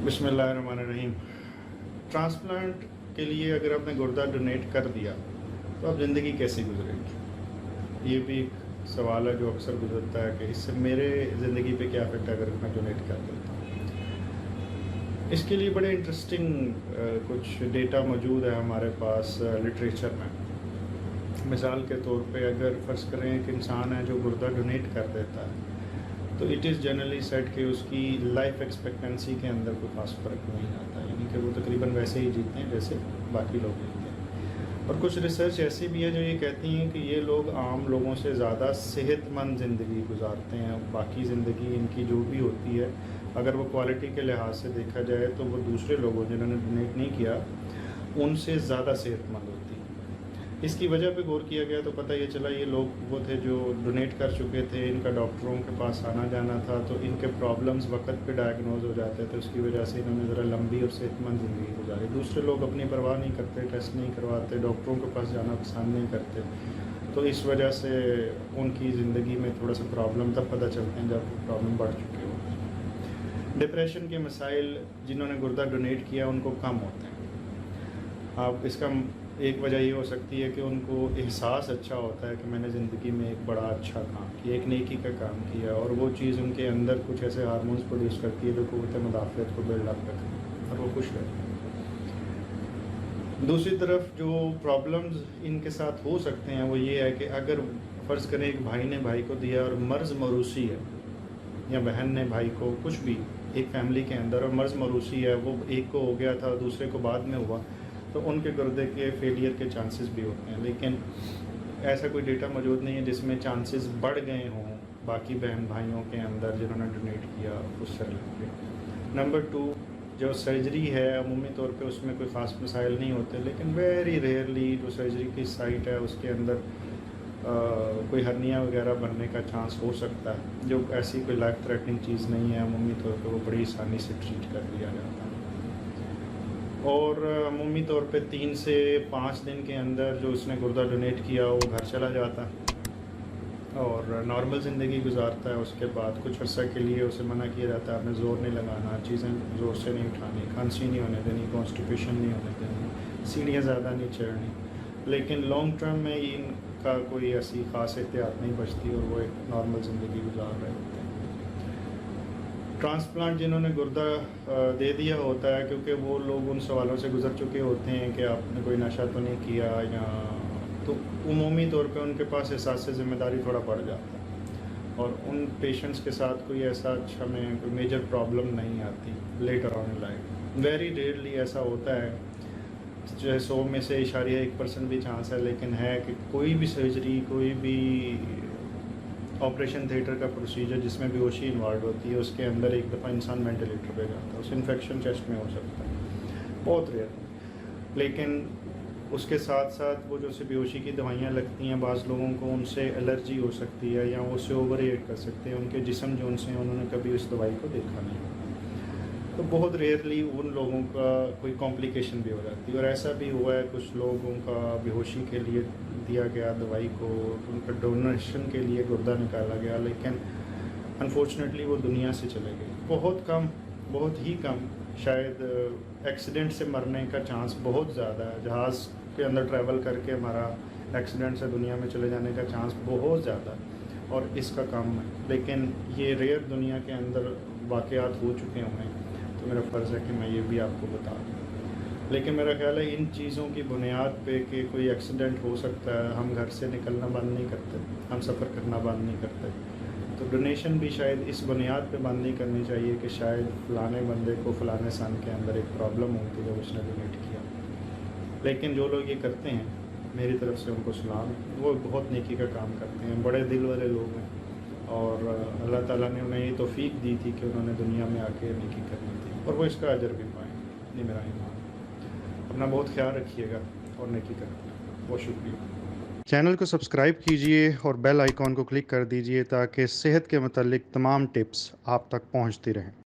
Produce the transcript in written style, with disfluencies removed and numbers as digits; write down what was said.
बिस्मिल्लाहिर्रहमानिर्रहीम। ट्रांसप्लांट के लिए अगर आपने गुर्दा डोनेट कर दिया तो अब ज़िंदगी कैसे गुजरेगी, ये भी एक सवाल है जो अक्सर गुजरता है कि इससे मेरे ज़िंदगी पे क्या इफेक्ट है अगर मैं डोनेट कर देता हूँ। इसके लिए बड़े इंटरेस्टिंग कुछ डेटा मौजूद है हमारे पास लिटरेचर में। मिसाल के तौर पे अगर फ़र्ज़ करें एक इंसान है जो गुर्दा डोनेट कर देता है तो इट इज़ जनरली सेट कि उसकी लाइफ एक्सपेक्टेंसी के अंदर कोई ख़ास फ़र्क नहीं आता, यानी कि वो तकरीबन वैसे ही जीते हैं जैसे बाकी लोग जीते हैं। और कुछ रिसर्च ऐसी भी है जो ये कहती हैं कि ये लोग आम लोगों से ज़्यादा सेहतमंद ज़िंदगी गुजारते हैं। बाकी ज़िंदगी इनकी जो भी होती है, अगर वो क्वालिटी के लिहाज से देखा जाए तो वो दूसरे लोगों जिन्होंने डोनेट नहीं किया उनसे ज़्यादा सेहतमंद होती है। इसकी वजह पे गौर किया गया तो पता ये चला ये लोग वो थे जो डोनेट कर चुके थे, इनका डॉक्टरों के पास आना जाना था तो इनके प्रॉब्लम्स वक्त पे डायग्नोज हो जाते थे, उसकी वजह से इन्होंने ज़रा लंबी और सेहतमंद ज़िंदगी गुजारी। दूसरे लोग अपनी परवाह नहीं करते, टेस्ट नहीं करवाते, डॉक्टरों के पास जाना पसंद नहीं करते, तो इस वजह से उनकी ज़िंदगी में थोड़ा सा प्रॉब्लम तब पता चलते हैं जब प्रॉब्लम बढ़ चुके हो। डिप्रेशन के मसाइल जिन्होंने गुर्दा डोनेट किया उनको कम होते हैं। अब इसका एक वजह ये हो सकती है कि उनको एहसास अच्छा होता है कि मैंने ज़िंदगी में एक बड़ा अच्छा काम किया, एक नेकी का काम किया, और वो चीज़ उनके अंदर कुछ ऐसे हार्मोन्स प्रोड्यूस करती है जो क़ुव्वत मुदाफ़अत को बिल्डअप करती है और वो खुश रहते हैं। दूसरी तरफ जो प्रॉब्लम्स इनके साथ हो सकते हैं वो ये है कि अगर फ़र्ज़ करें एक भाई ने भाई को दिया और मर्ज़ मरूसी है, या बहन ने भाई को, कुछ भी एक फैमिली के अंदर, और मर्ज़ मरूसी है, वो एक को हो गया था दूसरे को बाद में हुआ, तो उनके गुर्दे के फेलियर के चांसेस भी होते हैं। लेकिन ऐसा कोई डेटा मौजूद नहीं है जिसमें चांसेस बढ़ गए हों बाकी बहन भाइयों के अंदर जिन्होंने डोनेट किया उससे रिलेटेड। नंबर 2, जो सर्जरी है अमूमी तौर पे उसमें कोई ख़ास मसाइल नहीं होते, लेकिन वेरी रेयरली जो सर्जरी की साइट है उसके अंदर कोई हर्निया वगैरह बनने का चांस हो सकता है, जो ऐसी कोई लाइफ थ्रेटनिंग चीज़ नहीं है। अमूमी तौर पे वो बड़ी आसानी से ट्रीट कर लिया जाता है, और अमूमी तौर पे 3 से 5 दिन के अंदर जो उसने गुर्दा डोनेट किया वो घर चला जाता है और नॉर्मल ज़िंदगी गुजारता है। उसके बाद कुछ अर्सा के लिए उसे मना किया जाता है, आपने ज़ोर नहीं लगाना, चीज़ें ज़ोर से नहीं उठानी, खांसी नहीं होने देनी, कॉन्स्टिपेशन नहीं होने देनी, सीढ़ियाँ ज़्यादा नहीं चढ़नी। लेकिन लॉन्ग टर्म में इनका कोई ऐसी ख़ास एहतियात नहीं बचती और वो एक नॉर्मल ज़िंदगी गुजार रहे होते हैं। ट्रांसप्लांट जिन्होंने गुर्दा दे दिया होता है, क्योंकि वो लोग उन सवालों से गुजर चुके होते हैं कि आपने कोई नशा तो नहीं किया, या तो उमूमी तौर पे उनके पास एहसास से ज़िम्मेदारी थोड़ा बढ़ जाता है और उन पेशेंट्स के साथ कोई ऐसा अच्छा में कोई मेजर प्रॉब्लम नहीं आती later on in life. Very rarely ऐसा होता है, जो है 100 में से इशारिया 1% भी चांस है, लेकिन है कि कोई भी सर्जरी, कोई भी ऑपरेशन थिएटर का प्रोसीजर जिसमें बेहोशी इन्वॉल्व होती है उसके अंदर एक दफ़ा इंसान वेंटिलेटर पे जाता है, उसे इन्फेक्शन चेस्ट में हो सकता है, बहुत रेयर। लेकिन उसके साथ साथ वो जो से बेहोशी की दवाइयाँ लगती हैं, बाज़ लोगों को उनसे एलर्जी हो सकती है या वो उसे ओवर रिएक्ट कर सकते हैं, उनके जिस्म जो उनसे उन्होंने कभी उस दवाई को देखा नहीं, तो बहुत रेयरली उन लोगों का कोई कॉम्प्लिकेशन भी हो जाती है। और ऐसा भी हुआ है कुछ लोगों का बेहोशी के लिए दिया गया दवाई को, उनका डोनेशन के लिए गुर्दा निकाला गया, लेकिन अनफॉर्चुनेटली वो दुनिया से चले गए। बहुत कम, बहुत ही कम, शायद एक्सीडेंट से मरने का चांस बहुत ज़्यादा है। जहाज़ के अंदर ट्रैवल करके हमारा एक्सीडेंट से दुनिया में चले जाने का चांस बहुत ज़्यादा है और इसका कम है, लेकिन ये रेयर दुनिया के अंदर वाक़यात हो चुके हैं, तो मेरा फ़र्ज़ है कि मैं ये भी आपको बता दूँ। लेकिन मेरा ख़्याल है इन चीज़ों की बुनियाद पे कि कोई एक्सीडेंट हो सकता है, हम घर से निकलना बंद नहीं करते, हम सफ़र करना बंद नहीं करते, तो डोनेशन भी शायद इस बुनियाद पे बंद नहीं करनी चाहिए कि शायद फ़लाने बंदे को फ़लाने सन के अंदर एक प्रॉब्लम हुई थी जब उसने डोनेट किया। लेकिन जो लोग ये करते हैं, मेरी तरफ से उनको सलाम है, वो बहुत नेकी का काम करते हैं, बड़े दिल वाले लोग हैं और अल्लाह ताला ने उन्हें ये तौफ़ीक दी थी कि उन्होंने दुनिया में आके नेकी करनी थी और वो इसका अजर भी पाएँ। ये मेरा ईमान। अपना बहुत ख्याल रखिएगा और नेकी करें। बहुत शुक्रिया। चैनल को सब्सक्राइब कीजिए और बेल आइकॉन को क्लिक कर दीजिए ताकि सेहत के मतलब तमाम टिप्स आप तक पहुंचती रहें।